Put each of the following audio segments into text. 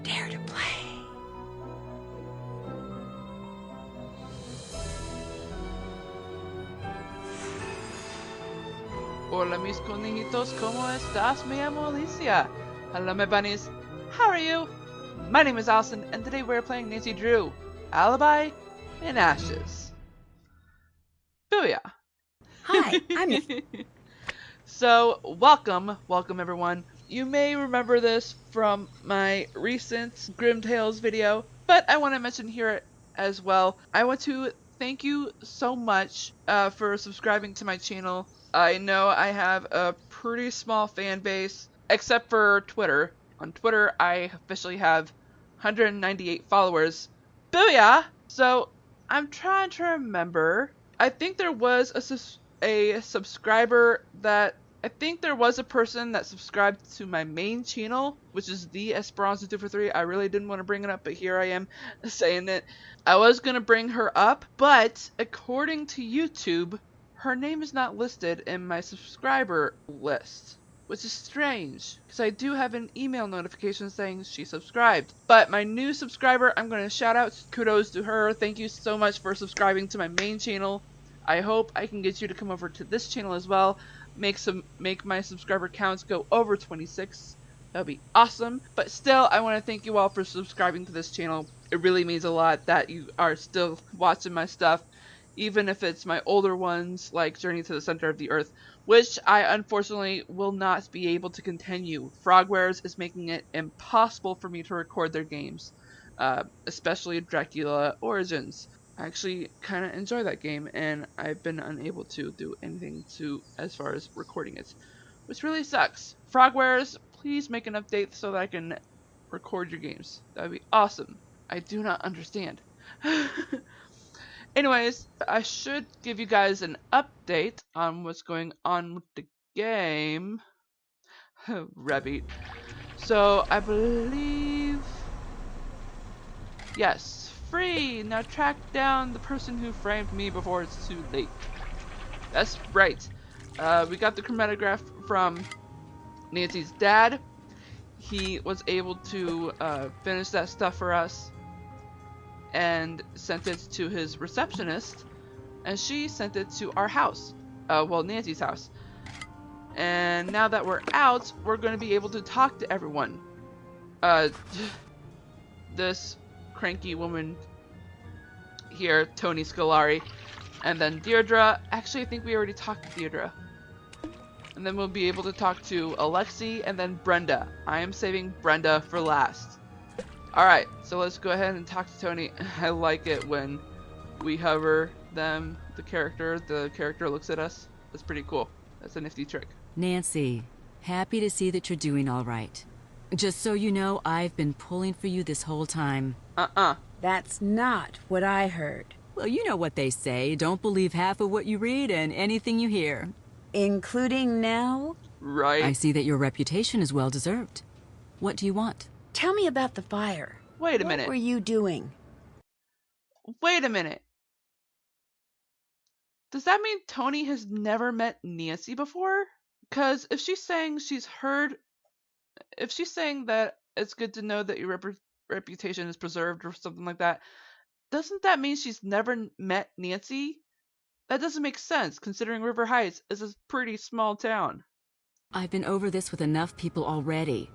Dare to play. Hola mis conejitos, ¿cómo estás? Me llamo Alicia. Hello my bunnies, how are you? My name is Allison, and today we're playing Nancy Drew, Alibi in Ashes. Booyah! Hi, I'm So, welcome everyone. You may remember this from my recent Grim Tales video, but I want to mention here as well. I want to thank you so much for subscribing to my channel. I know I have a pretty small fan base, except for Twitter. On Twitter, I officially have 198 followers. Booyah! So, I'm trying to remember. I think there was a subscriber that I think there was a person that subscribed to my main channel, which is the Esperanza 243. I really didn't want to bring it up, but here I am saying it. I was gonna bring her up, but according to YouTube, her name is not listed in my subscriber list, which is strange because I do have an email notification saying she subscribed. But my new subscriber, I'm going to shout out, kudos to her. Thank you so much for subscribing to my main channel. I hope I can get you to come over to this channel as well. Make my subscriber counts go over 26. That would be awesome. But still, I want to thank you all for subscribing to this channel. It really means a lot that you are still watching my stuff, even if it's my older ones like Journey to the Center of the Earth, which I unfortunately will not be able to continue. Frogwares is making it impossible for me to record their games, especially Dracula Origins. I actually kind of enjoy that game, and I've been unable to do anything as far as recording it, which really sucks. Frogwares, please make an update so that I can record your games. That would be awesome. I do not understand. Anyways, I should give you guys an update on what's going on with the game. Rabbit. So, I believe... Yes, free! Now track down the person who framed me before it's too late. That's right. We got the chromatograph from Nancy's dad. He was able to finish that stuff for us and sent it to his receptionist, and she sent it to our house. Well, Nancy's house. And now that we're out, we're going to be able to talk to everyone. This cranky woman here, Tony Scolari, and then Deirdre. Actually, I think we already talked to Deirdre. And then we'll be able to talk to Alexi and then Brenda. I am saving Brenda for last. Alright, so let's go ahead and talk to Tony. I like it when we hover the character looks at us. That's pretty cool. That's a nifty trick. Nancy, happy to see that you're doing all right. Just so you know, I've been pulling for you this whole time. That's not what I heard. Well, you know what they say. Don't believe half of what you read and anything you hear. Including now? Right. I see that your reputation is well deserved. What do you want? Tell me about the fire. Wait a minute. What were you doing? Wait a minute. Does that mean Tony has never met Nancy before? Because if she's saying that it's good to know that your reputation is preserved or something like that, doesn't that mean she's never met Nancy? That doesn't make sense, considering River Heights is a pretty small town. I've been over this with enough people already.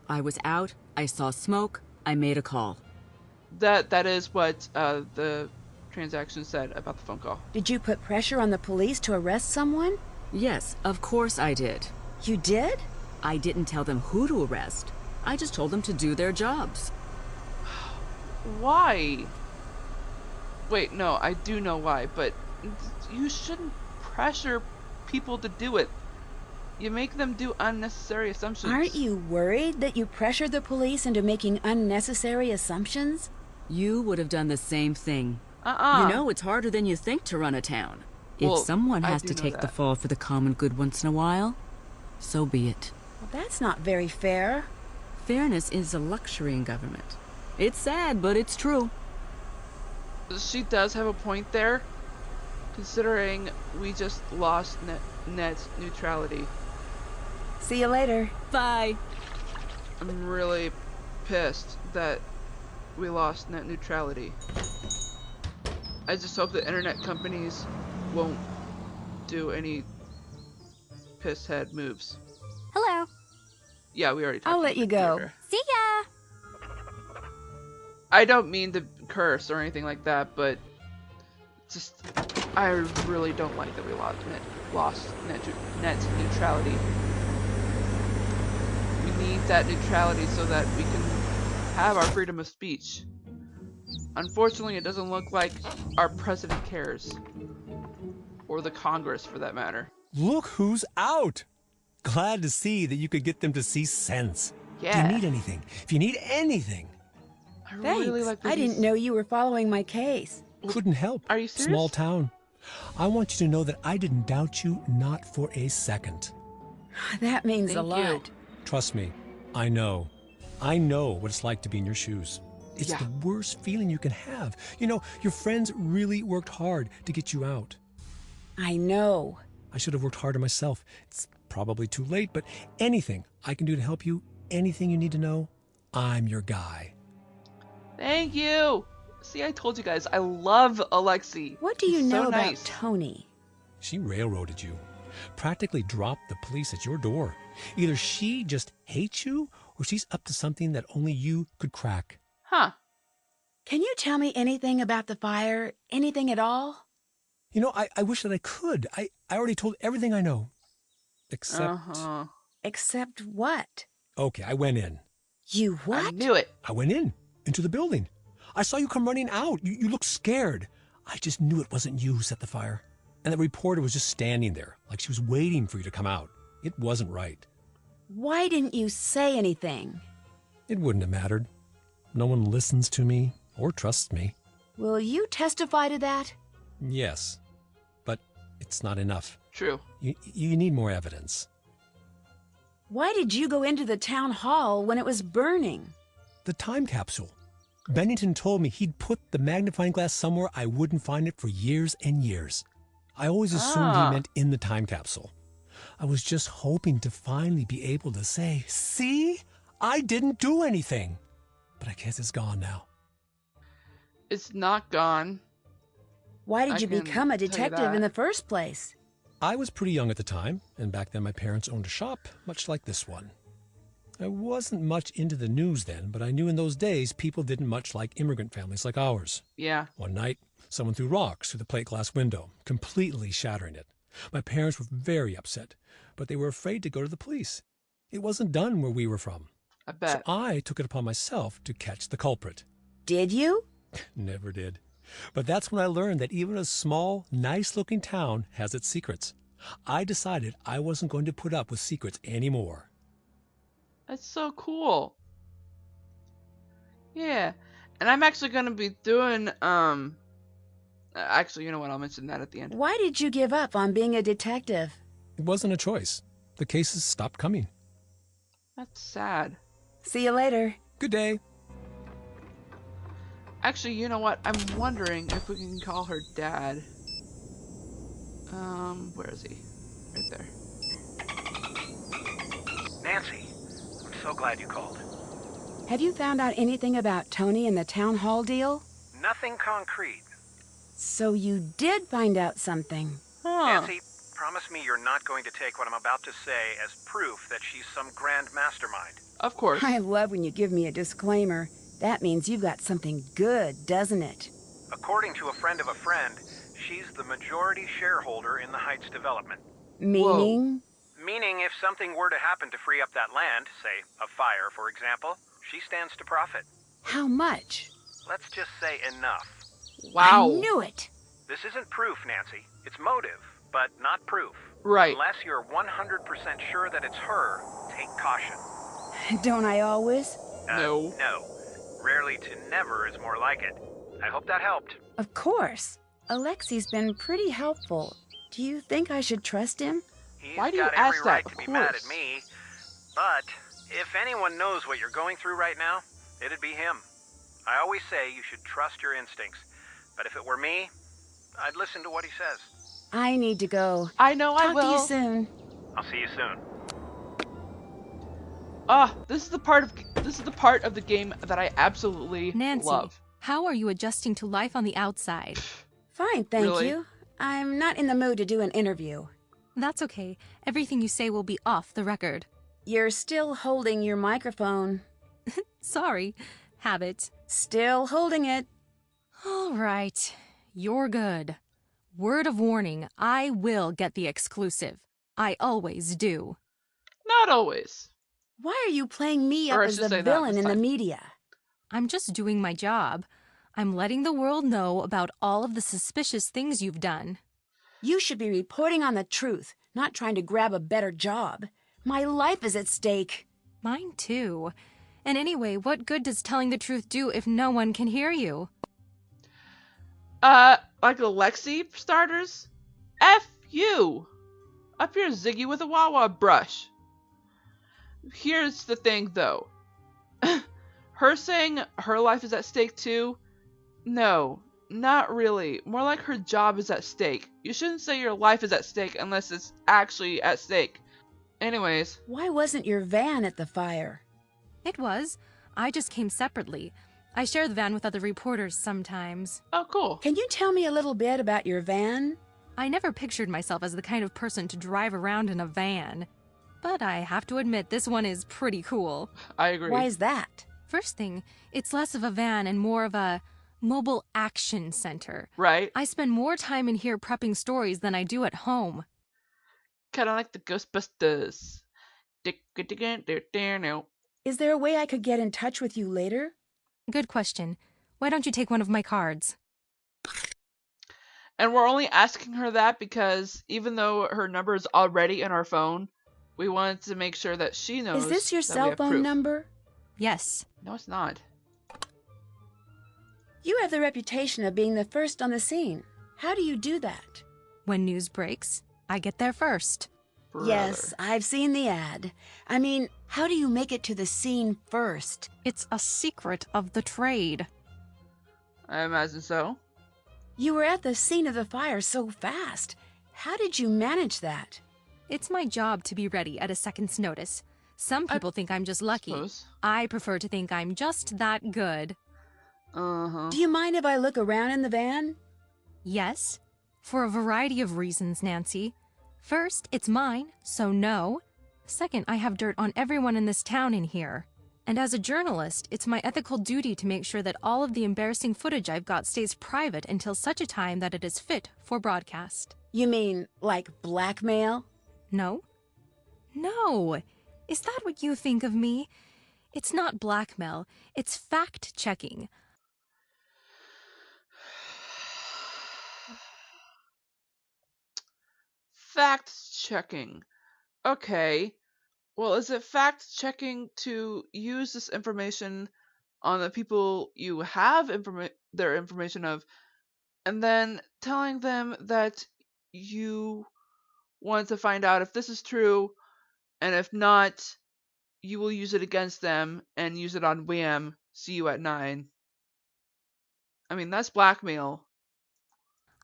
I was out, I saw smoke, I made a call. That is what the transaction said about the phone call. Did you put pressure on the police to arrest someone? Yes, of course I did. You did? I didn't tell them who to arrest. I just told them to do their jobs. Why? Wait, no, I do know why, but you shouldn't pressure people to do it. You make them do unnecessary assumptions. Aren't you worried that you pressured the police into making unnecessary assumptions? You would have done the same thing. You know, it's harder than you think to run a town. Well, if someone I has do to know take the that. fall for the common good once in a while, so be it. Well, that's not very fair. Fairness is a luxury in government. It's sad, but it's true. She does have a point there, considering we just lost net neutrality. See you later. Bye. I'm really pissed that we lost net neutrality. I just hope the internet companies won't do any piss head moves. Hello. Yeah, we already talked I'll about let you it go. earlier. See ya. I don't mean to curse or anything like that, but just I really don't like that we lost net neutrality. We need that neutrality so that we can have our freedom of speech. Unfortunately, it doesn't look like our president cares. Or the Congress, for that matter. Look who's out! Glad to see that you could get them to see sense. Yeah. Do you need anything? If you need anything. I Thanks. really like that I didn't know you were following my case. Couldn't help. Are you serious? Small town. I want you to know that I didn't doubt you, not for a second. That means a Thank lot. you. Trust me, I know. I know what it's like to be in your shoes. It's Yeah. the worst feeling you can have. You know, your friends really worked hard to get you out. I know. I should have worked harder myself. It's probably too late, but anything I can do to help you, anything you need to know, I'm your guy. Thank you. See, I told you guys, I love Alexi. What do you He's know so about nice. Tony? She railroaded you. Practically dropped the police at your door. Either she just hates you, or she's up to something that only you could crack. Huh. Can you tell me anything about the fire? Anything at all? You know, I wish that I could. I already told everything I know. Except... Uh-huh. Except what? Okay, I went in. You what? I knew it. I went in, into the building. I saw you come running out. You looked scared. I just knew it wasn't you who set the fire. And the reporter was just standing there, like she was waiting for you to come out. It wasn't right. Why didn't you say anything? It wouldn't have mattered. No one listens to me or trusts me. Will you testify to that? Yes, but it's not enough. True. You need more evidence. Why did you go into the town hall when it was burning? The time capsule. Bennington told me he'd put the magnifying glass somewhere I wouldn't find it for years and years. I always assumed he meant in the time capsule. I was just hoping to finally be able to say, see, I didn't do anything. But I guess it's gone now. It's not gone. Why did I you can become a tell you detective in that. the first place? I was pretty young at the time, and back then my parents owned a shop, much like this one. I wasn't much into the news then, but I knew in those days people didn't much like immigrant families like ours. Yeah. One night, someone threw rocks through the plate glass window, completely shattering it. My parents were very upset, but they were afraid to go to the police. It wasn't done where we were from. I bet. So I took it upon myself to catch the culprit. Did you? Never did. But that's when I learned that even a small, nice-looking town has its secrets. I decided I wasn't going to put up with secrets anymore. That's so cool. Yeah. And I'm actually going to be doing, actually, you know what? I'll mention that at the end. Why did you give up on being a detective? It wasn't a choice. The cases stopped coming. That's sad. See you later. Good day. Actually, you know what? I'm wondering if we can call her Dad. Where is he? Right there. Nancy, I'm so glad you called. Have you found out anything about Tony and the town hall deal? Nothing concrete. So you did find out something. Huh. Nancy, promise me you're not going to take what I'm about to say as proof that she's some grand mastermind. Of course. I love when you give me a disclaimer. That means you've got something good, doesn't it? According to a friend of a friend, she's the majority shareholder in the Heights development. Meaning? Meaning if something were to happen to free up that land, say a fire for example, she stands to profit. How much? Let's just say enough. Wow. I knew it. This isn't proof, Nancy. It's motive, but not proof. Right. Unless you're 100% sure that it's her, take caution. Don't I always? No. No. Rarely to never is more like it. I hope that helped. Of course. Alexi's been pretty helpful. Do you think I should trust him? He's Why do you got ask every that? right Of to be mad course. at me. But if anyone knows what you're going through right now, it'd be him. I always say you should trust your instincts. But if it were me, I'd listen to what he says. I need to go. I know I Talk will. to you soon. I'll see you soon. Ah, this is the part of This is the part of the game that I absolutely Nancy, love. how are you adjusting to life on the outside? Fine, thank Really? you. I'm not in the mood to do an interview. That's okay. Everything you say will be off the record. You're still holding your microphone. Sorry. Habit. Still holding it. All right. You're good. Word of warning, I will get the exclusive. I always do. Not always. Why are you playing me Or up I as should the say not villain this in the time. media? I'm just doing my job. I'm letting the world know about all of the suspicious things you've done. You should be reporting on the truth, not trying to grab a better job. My life is at stake. Mine too. And anyway, what good does telling the truth do if no one can hear you? Like Alexi, for starters? F you! Up here, Ziggy with a Wawa brush. Here's the thing, though. Her saying her life is at stake, too? No, not really. More like her job is at stake. You shouldn't say your life is at stake unless it's actually at stake. Anyways. Why wasn't your van at the fire? It was. I just came separately. I share the van with other reporters sometimes. Oh, cool. Can you tell me a little bit about your van? I never pictured myself as the kind of person to drive around in a van. But I have to admit, this one is pretty cool. I agree. Why is that? First thing, it's less of a van and more of a mobile action center. Right? I spend more time in here prepping stories than I do at home. Kinda like the Ghostbusters. Is there a way I could get in touch with you later? Good question. Why don't you take one of my cards? And we're only asking her that because even though her number is already in our phone, we wanted to make sure that she knows. Is this your that we cell have phone proof. number? Yes. No, it's not. You have the reputation of being the first on the scene. How do you do that? When news breaks, I get there first. Yes, Brother. I've seen the ad. I mean, how do you make it to the scene first? It's a secret of the trade. I imagine so. You were at the scene of the fire so fast. How did you manage that? It's my job to be ready at a second's notice. Some people think I'm just lucky. Suppose. I prefer to think I'm just that good. Uh-huh. Do you mind if I look around in the van? Yes, for a variety of reasons, Nancy. First, it's mine, so no. Second, I have dirt on everyone in this town in here. And as a journalist, it's my ethical duty to make sure that all of the embarrassing footage I've got stays private until such a time that it is fit for broadcast. You mean, like blackmail? No? No! Is that what you think of me? It's not blackmail, it's fact-checking. Fact-checking. Okay. Well, is it fact-checking to use this information on the people you have their information of, and then telling them that you want to find out if this is true, and if not, you will use it against them and use it on Wham! See you at 9. I mean, that's blackmail.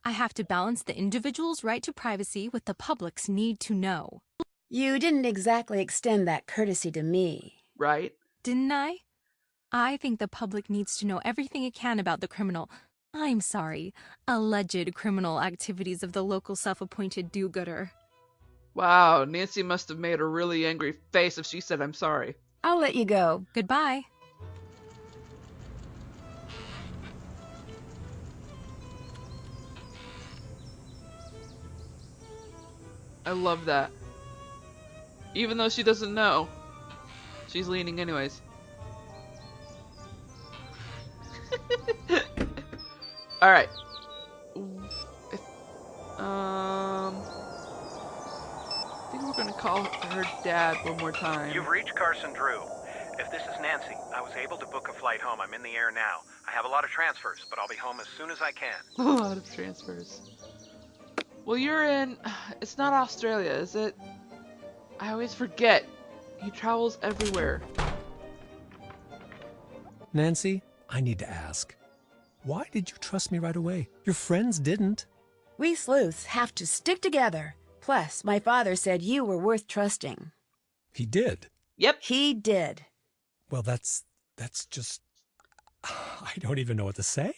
I have to balance the individual's right to privacy with the public's need to know. You didn't exactly extend that courtesy to me. Right? Didn't I? I think the public needs to know everything it can about the criminal, I'm sorry, alleged criminal activities of the local self-appointed do-gooder. Wow, Nancy must have made a really angry face if she said I'm sorry. I'll let you go. Goodbye. I love that. Even though she doesn't know, she's leaning anyways. Alright. I think we're gonna call her dad one more time. You've reached Carson Drew. If this is Nancy, I was able to book a flight home. I'm in the air now. I have a lot of transfers, but I'll be home as soon as I can. A lot of transfers. Well, you're in... It's not Australia, is it? I always forget. He travels everywhere. Nancy, I need to ask. Why did you trust me right away? Your friends didn't. We sleuths have to stick together. Plus, my father said you were worth trusting. He did. Yep. He did. Well, that's just I don't even know what to say.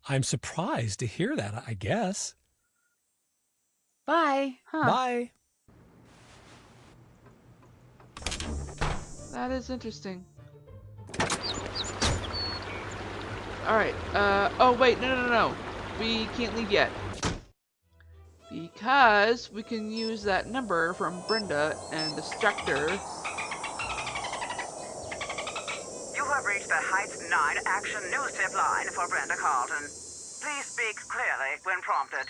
I'm surprised to hear that, I guess. Bye. Huh. Bye. That is interesting. Alright, oh wait, no. We can't leave yet. Because we can use that number from Brenda and distract her. You have reached the Heights 9 Action News Tip line for Brenda Carlton. Please speak clearly when prompted.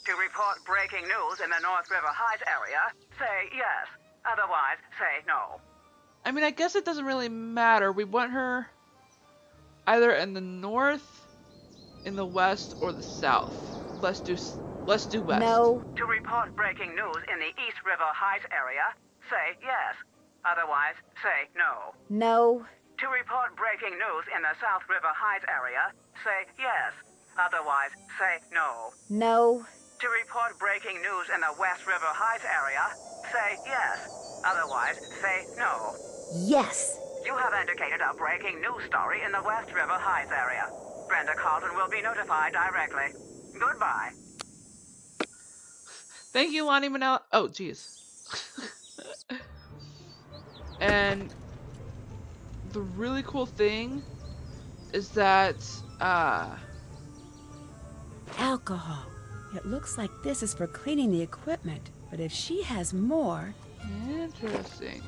To report breaking news in the North River Heights area, say yes. Otherwise, say no. I mean, I guess it doesn't really matter. We want her either in the north, in the west, or the south. Let's do west. No. To report breaking news in the East River Heights area, say yes. Otherwise, say no. No. To report breaking news in the South River Heights area, say yes. Otherwise, say no. No. To report breaking news in the West River Heights area, say yes. Otherwise, say no. Yes. You have indicated a breaking news story in the West River Heights area. Brenda Carlton will be notified directly. Goodbye. Thank you, Lonnie Manella. Oh, jeez. And the really cool thing is that, Alcohol. It looks like this is for cleaning the equipment, but if she has more... interesting.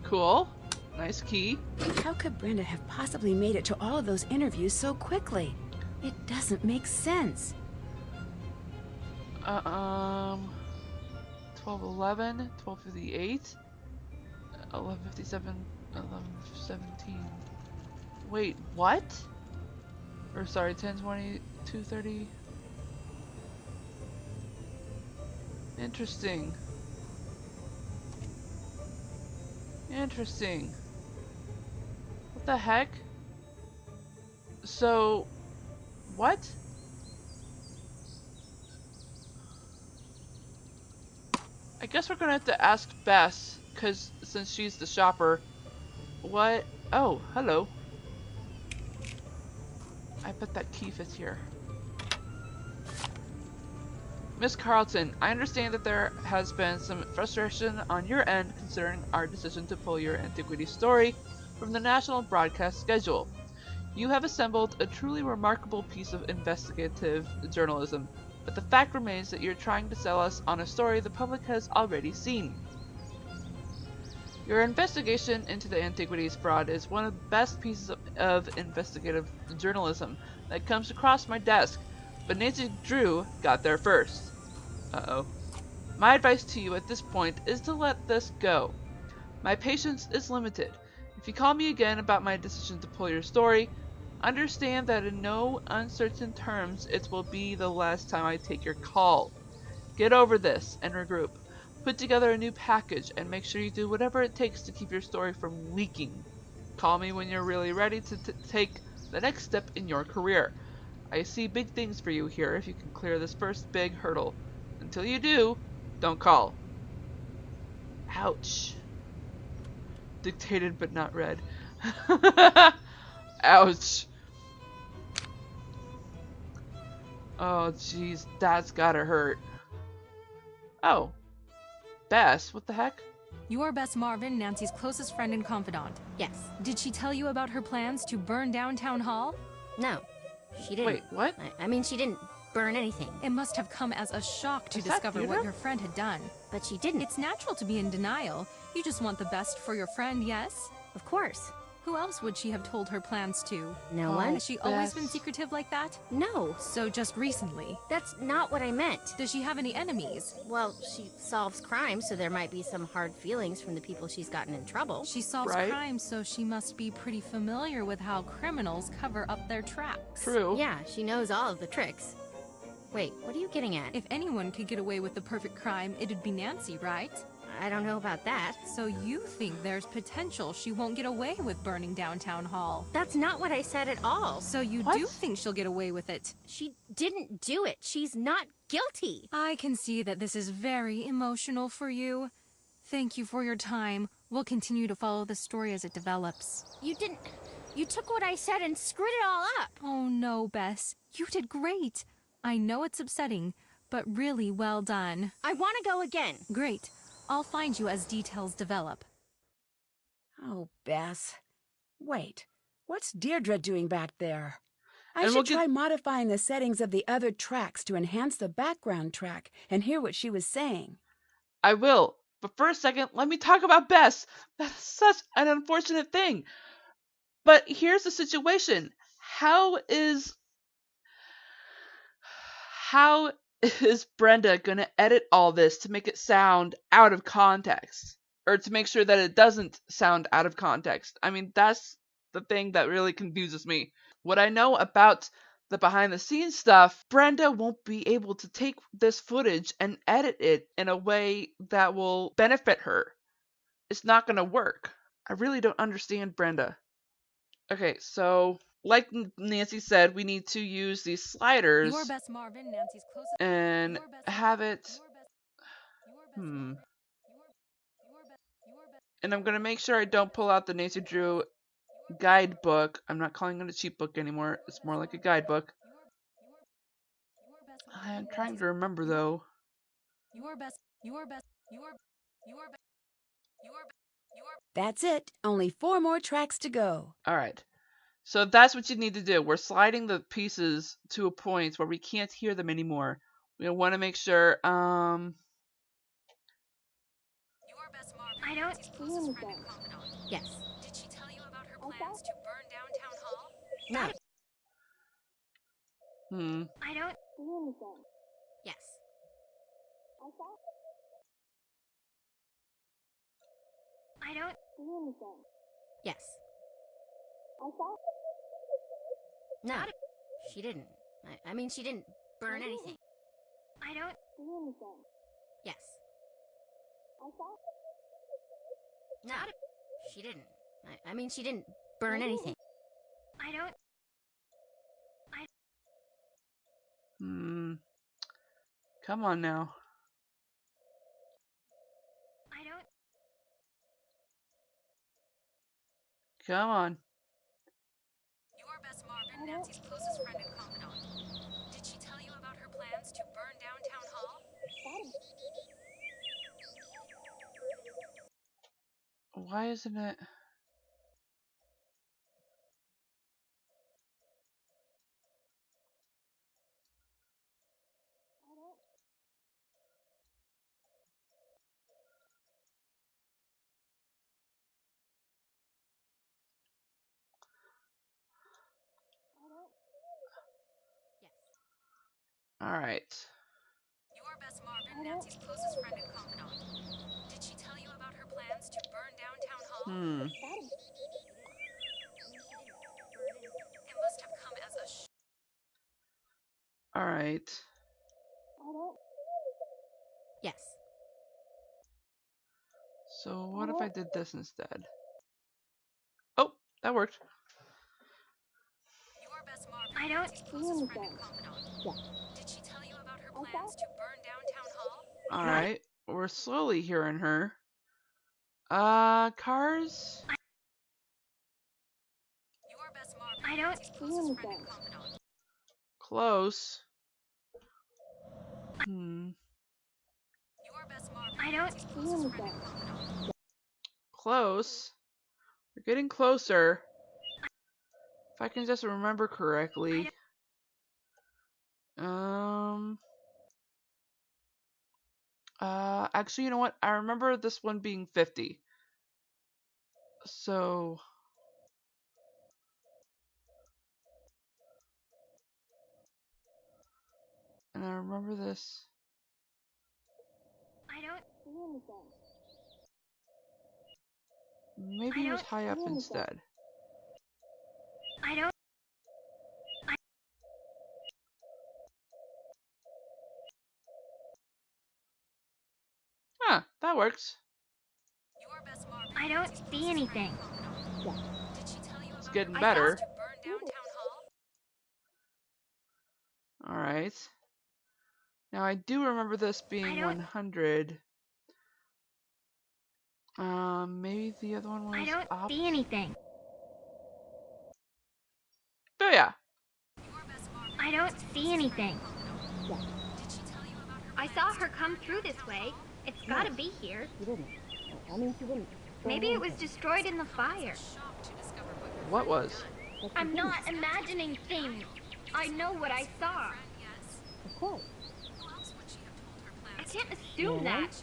Cool. Nice key. How could Brenda have possibly made it to all of those interviews so quickly? It doesn't make sense. 12:11, 12:58, 11:57, 11:17. Wait, what? Or sorry, 10:20, 2:30. Interesting. Interesting. What the heck? So, what? I guess we're gonna have to ask Bess, cause since she's the shopper. What? Oh, hello. I bet that key fits here. Miss Carlton, I understand that there has been some frustration on your end concerning our decision to pull your antiquity story from the national broadcast schedule. You have assembled a truly remarkable piece of investigative journalism, but the fact remains that you're trying to sell us on a story the public has already seen. Your investigation into the antiquities fraud is one of the best pieces of investigative journalism that comes across my desk, but Nancy Drew got there first. Uh-oh. My advice to you at this point is to let this go. My patience is limited. If you call me again about my decision to pull your story, understand that in no uncertain terms it will be the last time I take your call. Get over this and regroup. Put together a new package and make sure you do whatever it takes to keep your story from leaking. Call me when you're really ready to take the next step in your career. I see big things for you here if you can clear this first big hurdle. Until you do, don't call. Ouch. Dictated but not read. Ouch. Oh jeez, that's gotta hurt. Oh. Bess, what the heck? You're Bess Marvin, Nancy's closest friend and confidant. Yes. Did she tell you about her plans to burn down Town Hall? No. She didn't. Wait, what? I mean, she didn't burn anything. It must have come as a shock to Is that discover what theater? your friend had done. But she didn't. It's natural to be in denial. You just want the best for your friend, yes? Of course. Who else would she have told her plans to? No Oh. one? Has she always been Bess. secretive like that? No. So just recently. That's not what I meant. Does she have any enemies? Well, she solves crimes, so there might be some hard feelings from the people she's gotten in trouble. She solves Right. crimes, so she must be pretty familiar with how criminals cover up their tracks. True. Yeah, she knows all of the tricks. Wait, what are you getting at? If anyone could get away with the perfect crime, it'd be Nancy, right? I don't know about that. So you think there's potential she won't get away with burning down Town Hall? That's not what I said at all. So you What? do think she'll get away with it? She didn't do it. She's not guilty. I can see that this is very emotional for you. Thank you for your time. We'll continue to follow the story as it develops. You didn't. You took what I said and screwed it all up. Oh no, Bess. You did great. I know it's upsetting, but really well done. I want to go again. Great. I'll find you as details develop. Oh, Bess. Wait, what's Deirdre doing back there? I And should we'll get- try modifying the settings of the other tracks to enhance the background track and hear what she was saying. I will. But for a second, let me talk about Bess. That's such an unfortunate thing. But here's the situation. How is Brenda gonna edit all this to make it sound out of context? Or to make sure that it doesn't sound out of context? I mean, that's the thing that really confuses me. What I know about the behind the scenes stuff, Brenda won't be able to take this footage and edit it in a way that will benefit her. It's not gonna work. I really don't understand Brenda. Okay, so like Nancy said, we need to use these sliders Your best Marvin, Nancy's closest. and Your best have Marvin, it. your best Marvin, And I'm gonna make sure I don't pull out the Nancy Drew guidebook. I'm not calling it a cheat book anymore. It's more like a guidebook. I'm trying to remember though. That's it. Only 4 more tracks to go. Alright. So that's what you need to do. We're sliding the pieces to a point where we can't hear them anymore. We want to make sure, I don't. Yes. Did she tell you about her plans to burn down town hall? No. I don't. Yes. I don't. Yes. No. She didn't. I mean, she didn't burn anything. I don't. Yes. No. She didn't. I mean, she didn't burn anything. I don't. Come on now. I don't. Come on. Your best Marvin, Nancy's closest friend and confidant. Did she tell you about her plans to burn down town hall? Why isn't it? Yes. Alright. Your best Marvin, Nancy's closest friend and confidant. Did she tell you about her plans to burn down town hall? It must have come as a Alright. Yes. So what if I did this instead? Oh, that worked. Your best Marvin, I don't. Nancy's closest friend and confidant. Did she tell you about her plans to burn down town hall? Alright. We're slowly hearing her. Cars? Your best Marvin, I don't. Nancy's closest friend and confidant. Close. Your best Marvin, I don't. Nancy's closest friend and confidant. Close. We're getting closer. If I can just remember correctly. Actually, you know what? I remember this one being 50. So... And I remember this. I don't. Maybe it was high up instead. I don't. Huh, that works. Your best Marvin, I don't see anything. did she tell you It's about getting her better. plans to burn down town hall? Alright. Now I do remember this being 100. Maybe the other one was I don't see anything. Oh yeah. I don't see anything. I saw her come through this way. It's gotta be here. Maybe it was destroyed in the fire. What was? I'm not imagining things. I know what I saw. I can't assume that.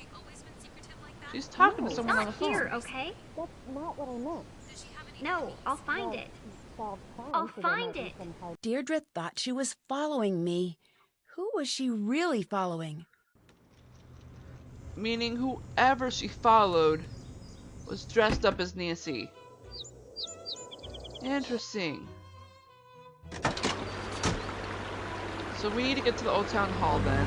She's talking to someone on the Not phone. here, okay? No, I'll find it. I'll find it. Deirdre thought she was following me. Who was she really following? Meaning whoever she followed was dressed up as Nancy. Interesting. So we need to get to the Old Town Hall then.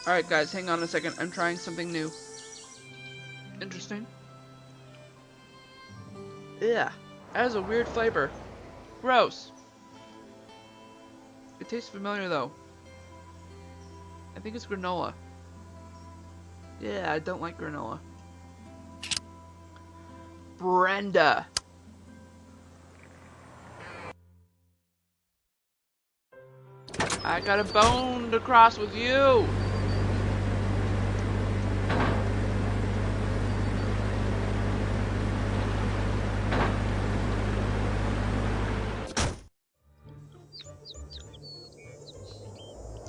Alright guys, hang on a second. I'm trying something new. Interesting. Yeah, that has a weird flavor. Gross. It tastes familiar though. I think it's granola. Yeah, I don't like granola. Brenda. I got a bone to cross with you.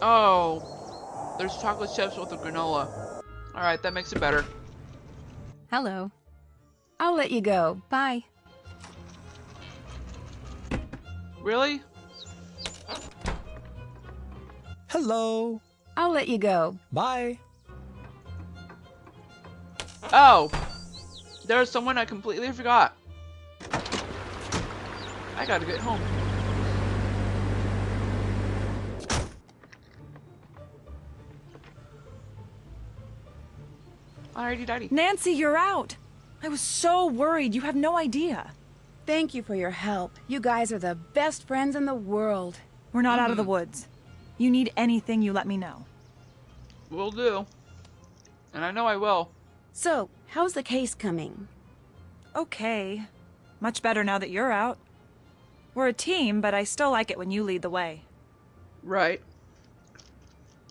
Oh, there's chocolate chips with the granola. Alright, that makes it better. Hello. I'll let you go. Bye. Really? Hello. I'll let you go. Bye. Oh, there's someone I completely forgot. I gotta get home. Alrighty, daddy. Nancy, you're out. I was so worried. You have no idea. Thank you for your help. You guys are the best friends in the world. We're not out of the woods. You need anything, you let me know. Will do. And I know I will. So, how's the case coming? Okay. Much better now that you're out. We're a team, but I still like it when you lead the way. Right.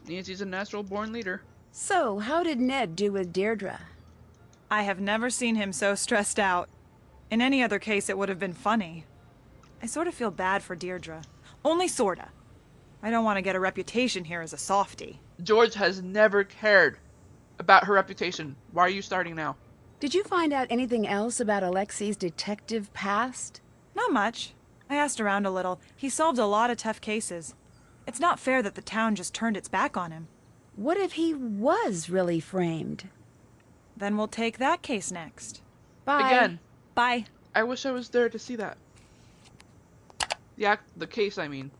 Nancy's a natural-born leader. So, how did Ned do with Deirdre? I have never seen him so stressed out. In any other case, it would have been funny. I sort of feel bad for Deirdre. Only sorta. I don't want to get a reputation here as a softie. George has never cared about her reputation. Why are you starting now? Did you find out anything else about Alexi's detective past? Not much. I asked around a little. He solved a lot of tough cases. It's not fair that the town just turned its back on him. What if he was really framed? Then we'll take that case next. Bye. Again. Bye. I wish I was there to see that. The case, I mean.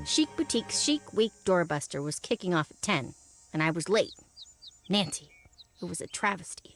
Chic Boutique's Chic Week Doorbuster was kicking off at 10, and I was late. Nancy, it was a travesty.